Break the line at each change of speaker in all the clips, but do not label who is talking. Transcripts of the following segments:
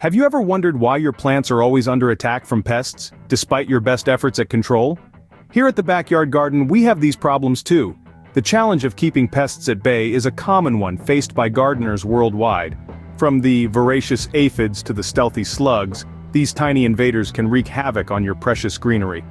Have you ever wondered why your plants are always under attack from pests, despite your best efforts at control? Here at the Backyard Garden, we have these problems too. The challenge of keeping pests at bay is a common one faced by gardeners worldwide. From the voracious aphids to the stealthy slugs, these tiny invaders can wreak havoc on your precious greenery.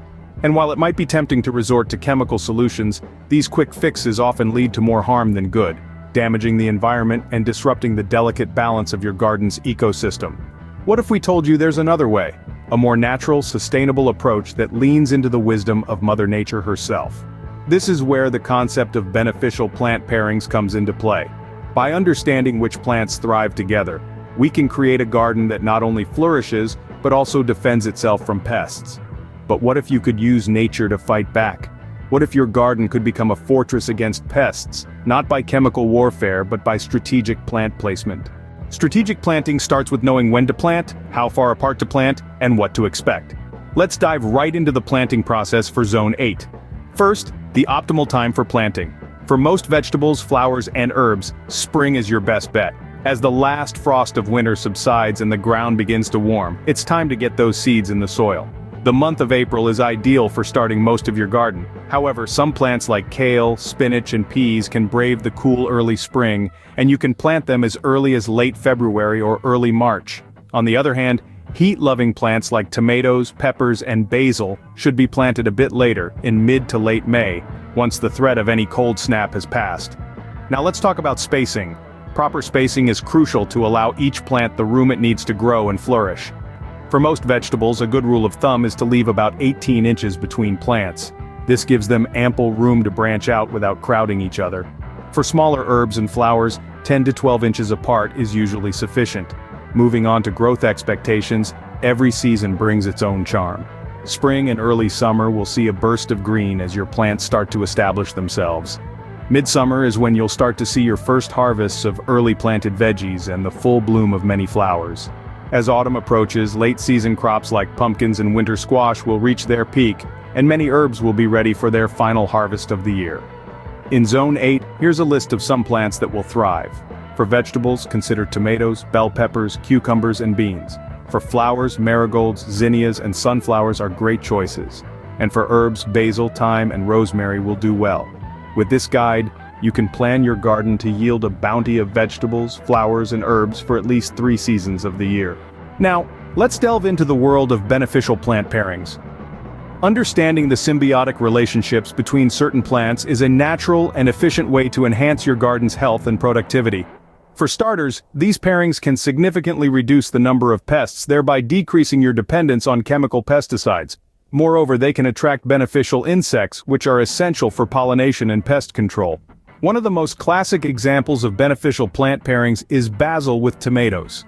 And while it might be tempting to resort to chemical solutions, these quick fixes often lead to more harm than good, damaging the environment and disrupting the delicate balance of your garden's ecosystem. What if we told you there's another way? A more natural, sustainable approach that leans into the wisdom of Mother Nature herself. This is where the concept of beneficial plant pairings comes into play. By understanding which plants thrive together, we can create a garden that not only flourishes, but also defends itself from pests. But what if you could use nature to fight back? What if your garden could become a fortress against pests, not by chemical warfare but by strategic plant placement? Strategic planting starts with knowing when to plant, how far apart to plant, and what to expect. Let's dive right into the planting process for Zone 8. First, the optimal time for planting. For most vegetables, flowers, and herbs, spring is your best bet. As the last frost of winter subsides and the ground begins to warm, it's time to get those seeds in the soil. The month of April is ideal for starting most of your garden. However, some plants like kale, spinach, and peas can brave the cool early spring, and you can plant them as early as late February or early March. On the other hand, heat-loving plants like tomatoes, peppers, and basil should be planted a bit later, in mid to late May, once the threat of any cold snap has passed. Now let's talk about spacing. Proper spacing is crucial to allow each plant the room it needs to grow and flourish. For most vegetables, a good rule of thumb is to leave about 18 inches between plants. This gives them ample room to branch out without crowding each other. For smaller herbs and flowers, 10 to 12 inches apart is usually sufficient. Moving on to growth expectations, every season brings its own charm. Spring and early summer will see a burst of green as your plants start to establish themselves. Midsummer is when you'll start to see your first harvests of early planted veggies and the full bloom of many flowers. As autumn approaches, late-season crops like pumpkins and winter squash will reach their peak, and many herbs will be ready for their final harvest of the year. In Zone 8, here's a list of some plants that will thrive. For vegetables, consider tomatoes, bell peppers, cucumbers, and beans. For flowers, marigolds, zinnias, and sunflowers are great choices. And for herbs, basil, thyme, and rosemary will do well. With this guide, you can plan your garden to yield a bounty of vegetables, flowers, and herbs for at least 3 seasons of the year. Now, let's delve into the world of beneficial plant pairings. Understanding the symbiotic relationships between certain plants is a natural and efficient way to enhance your garden's health and productivity. For starters, these pairings can significantly reduce the number of pests, thereby decreasing your dependence on chemical pesticides. Moreover, they can attract beneficial insects, which are essential for pollination and pest control. One of the most classic examples of beneficial plant pairings is basil with tomatoes.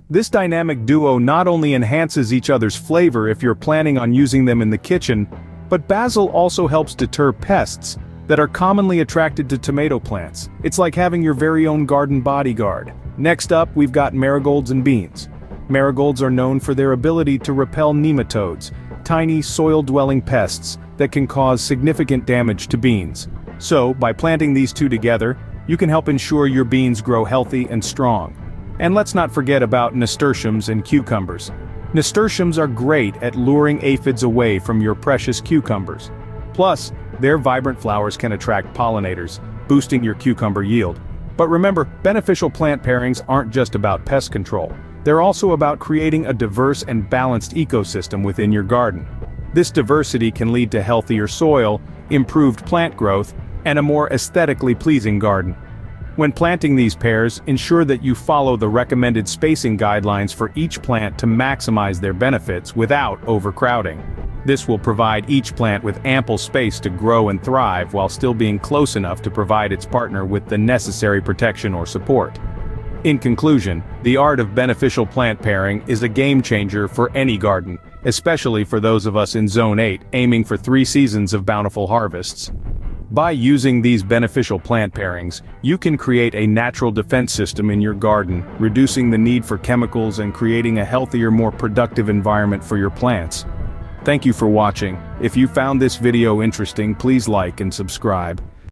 This dynamic duo not only enhances each other's flavor if you're planning on using them in the kitchen, but basil also helps deter pests that are commonly attracted to tomato plants. It's like having your very own garden bodyguard. Next up, we've got marigolds and beans. Marigolds are known for their ability to repel nematodes, tiny soil-dwelling pests that can cause significant damage to beans. So, by planting these two together, you can help ensure your beans grow healthy and strong. And let's not forget about nasturtiums and cucumbers. Nasturtiums are great at luring aphids away from your precious cucumbers. Plus, their vibrant flowers can attract pollinators, boosting your cucumber yield. But remember, beneficial plant pairings aren't just about pest control. They're also about creating a diverse and balanced ecosystem within your garden. This diversity can lead to healthier soil, improved plant growth, and a more aesthetically pleasing garden. When planting these pairs, ensure that you follow the recommended spacing guidelines for each plant to maximize their benefits without overcrowding. This will provide each plant with ample space to grow and thrive while still being close enough to provide its partner with the necessary protection or support. In conclusion, the art of beneficial plant pairing is a game changer for any garden, especially for those of us in Zone 8 aiming for 3 seasons of bountiful harvests. By using these beneficial plant pairings, you can create a natural defense system in your garden, reducing the need for chemicals and creating a healthier, more productive environment for your plants. Thank you for watching. If you found this video interesting, please like and subscribe.